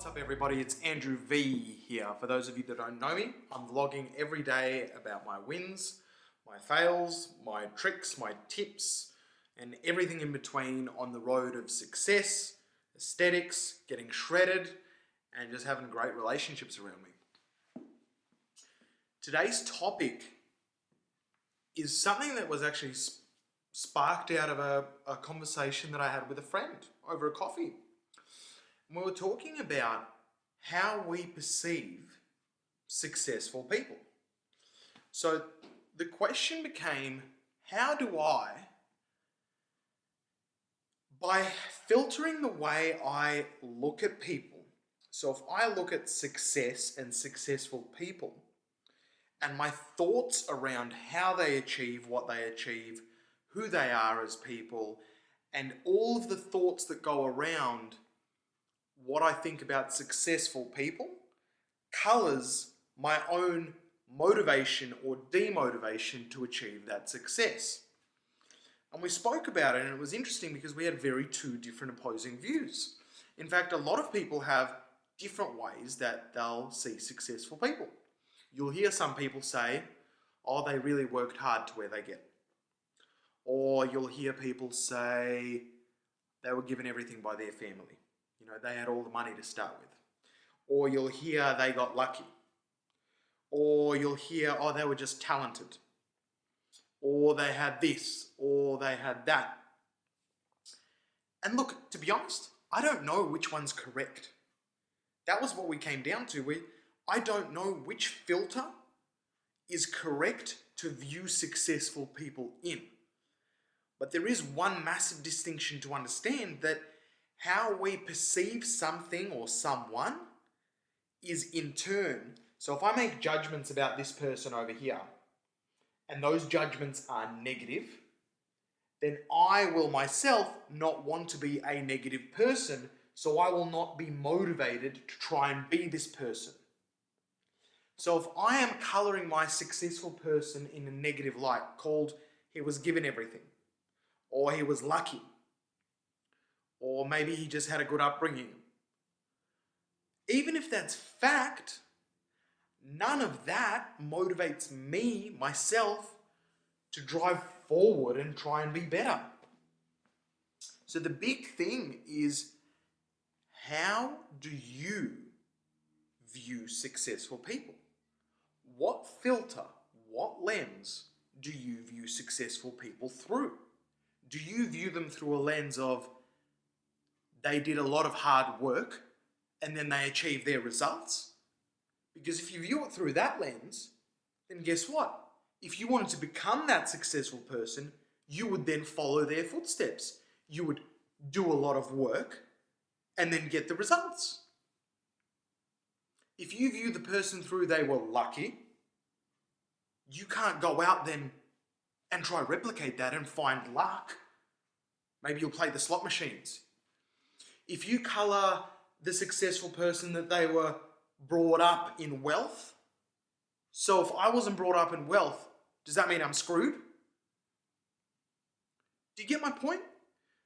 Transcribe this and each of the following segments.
What's up everybody, it's Andrew V here. For those of you that don't know me, I'm vlogging every day about my wins, my fails, my tricks, my tips, and everything in between on the road of success, aesthetics, getting shredded, and just having great relationships around me. Today's topic is something that was actually sparked out of a conversation that I had with a friend over a coffee. And we were talking about how we perceive successful people. So the question became, how do I, by filtering the way I look at people, so if I look at success and successful people, and my thoughts around how they achieve what they achieve, who they are as people, and all of the thoughts that go around what I think about successful people colors my own motivation or demotivation to achieve that success. And we spoke about it, and it was interesting because we had two different opposing views. In fact, a lot of people have different ways that they'll see successful people. You'll hear some people say, oh, they really worked hard to where they get. Or you'll hear people say they were given everything by their family. You know, they had all the money to start with. Or you'll hear they got lucky. Or you'll hear, oh, they were just talented. Or they had this, or they had that. And look, to be honest, I don't know which one's correct. That was what we came down to. I don't know which filter is correct to view successful people in. But there is one massive distinction to understand, that how we perceive something or someone is in turn. So if I make judgments about this person over here, and those judgments are negative, then I will myself not want to be a negative person, so I will not be motivated to try and be this person. So if I am coloring my successful person in a negative light, called he was given everything, or he was lucky, or maybe he just had a good upbringing, even if that's fact, none of that motivates me, myself, to drive forward and try and be better. So the big thing is, how do you view successful people? What filter, what lens do you view successful people through? Do you view them through a lens of they did a lot of hard work and then they achieved their results? Because if you view it through that lens, then guess what? If you wanted to become that successful person, you would then follow their footsteps. You would do a lot of work and then get the results. If you view the person through they were lucky, you can't go out then and try to replicate that and find luck. Maybe you'll play the slot machines. If you color the successful person that they were brought up in wealth, so if I wasn't brought up in wealth, does that mean I'm screwed? Do you get my point?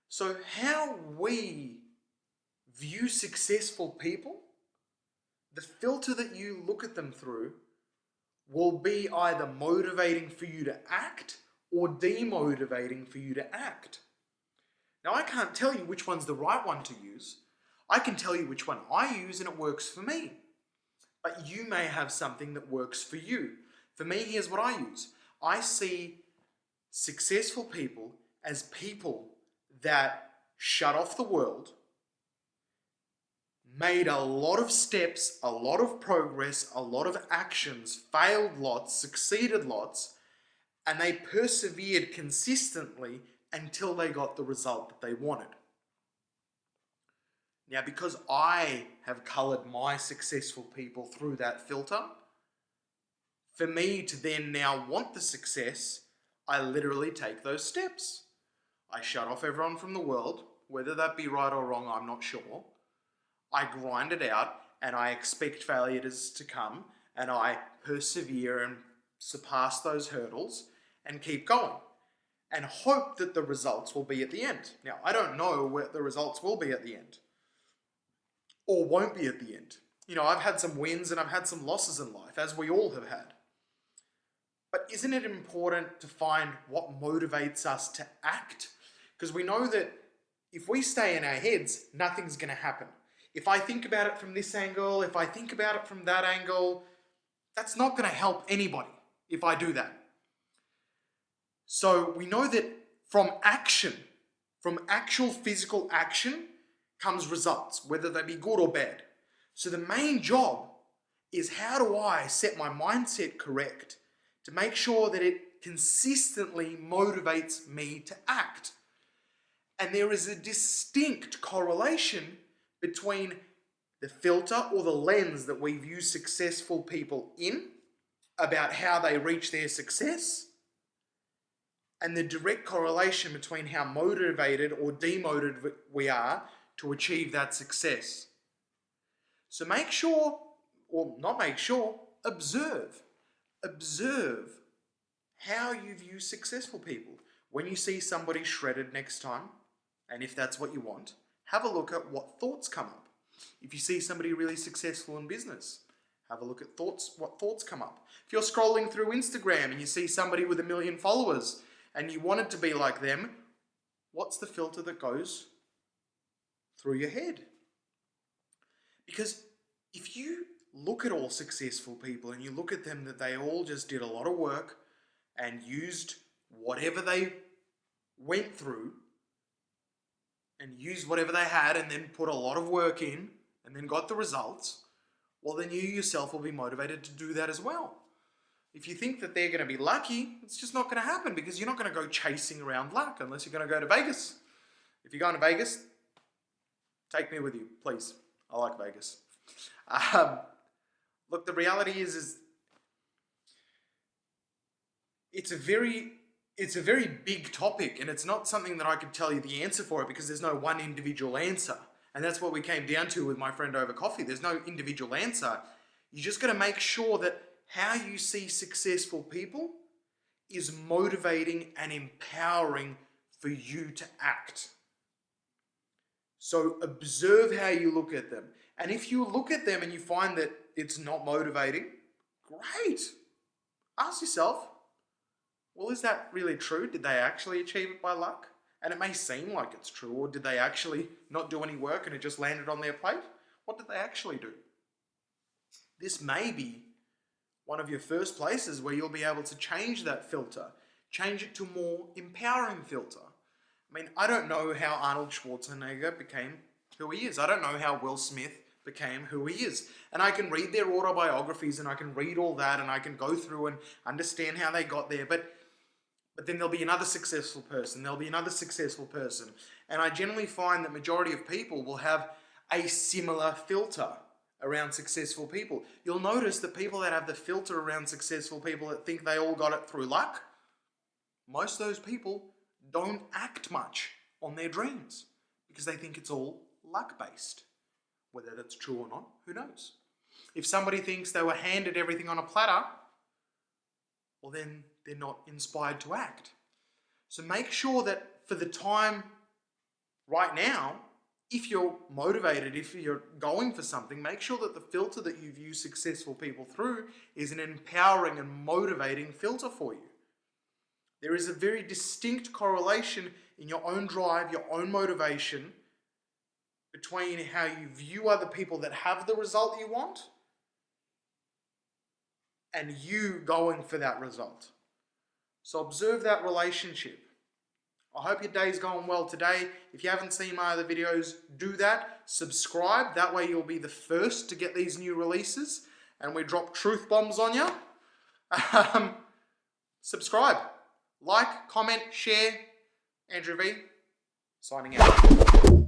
So how we view successful people, the filter that you look at them through, will be either motivating for you to act or demotivating for you to act. Now, I can't tell you which one's the right one to use. I can tell you which one I use and it works for me. But you may have something that works for you. For me, here's what I use. I see successful people as people that shut off the world, made a lot of steps, a lot of progress, a lot of actions, failed lots, succeeded lots, and they persevered consistently until they got the result that they wanted. Now, because I have colored my successful people through that filter, for me to then now want the success, I literally take those steps. I shut off everyone from the world, whether that be right or wrong, I'm not sure. I grind it out and I expect failures to come, and I persevere and surpass those hurdles and keep going and hope that the results will be at the end. Now, I don't know what the results will be at the end. or won't be at the end. You know, I've had some wins and I've had some losses in life, as we all have had. But isn't it important to find what motivates us to act? Because we know that if we stay in our heads, nothing's going to happen. If I think about it from this angle, if I think about it from that angle, that's not going to help anybody if I do that. So we know that from action, from actual physical action, comes results, whether they be good or bad. So the main job is, how do I set my mindset correct to make sure that it consistently motivates me to act? And there is a distinct correlation between the filter or the lens that we view successful people in about how they reach their success, and the direct correlation between how motivated or demotivated we are to achieve that success. So make sure, or not make sure, observe. Observe how you view successful people. When you see somebody shredded next time, and if that's what you want, have a look at what thoughts come up. If you see somebody really successful in business, have a look at what thoughts come up. If you're scrolling through Instagram and you see somebody with 1 million followers and you want it to be like them, what's the filter that goes through your head? Because if you look at all successful people and you look at them that they all just did a lot of work and used whatever they went through and used whatever they had and then put a lot of work in and then got the results, well, then you yourself will be motivated to do that as well. If you think that they're going to be lucky, it's just not going to happen, because you're not going to go chasing around luck unless you're going to go to Vegas. If you're going to Vegas, take me with you, please. I like Vegas. Look, the reality is it's a very big topic, and it's not something that I could tell you the answer for it, because there's no one individual answer. And that's what we came down to with my friend over coffee. There's no individual answer. You just got to make sure that how you see successful people is motivating and empowering for you to act. So observe how you look at them. And if you look at them and you find that it's not motivating, great. Ask yourself, well, is that really true? Did they actually achieve it by luck? And it may seem like it's true, or did they actually not do any work and it just landed on their plate? What did they actually do? This may be one of your first places where you'll be able to change that filter, change it to a more empowering filter. I mean, I don't know how Arnold Schwarzenegger became who he is. I don't know how Will Smith became who he is. And I can read their autobiographies and I can read all that and I can go through and understand how they got there. But then there'll be another successful person. There'll be another successful person. And I generally find that majority of people will have a similar filter around successful people. You'll notice that people that have the filter around successful people that think they all got it through luck, most of those people don't act much on their dreams because they think it's all luck-based. Whether that's true or not, who knows? If somebody thinks they were handed everything on a platter, well then they're not inspired to act. So make sure that for the time right now, if you're motivated, if you're going for something, make sure that the filter that you view successful people through is an empowering and motivating filter for you. There is a very distinct correlation in your own drive, your own motivation, between how you view other people that have the result you want and you going for that result. So observe that relationship. I hope your day's going well today. If you haven't seen my other videos, do that. Subscribe. That way you'll be the first to get these new releases and we drop truth bombs on you. Subscribe. Like, comment, share. Andrew V, signing out.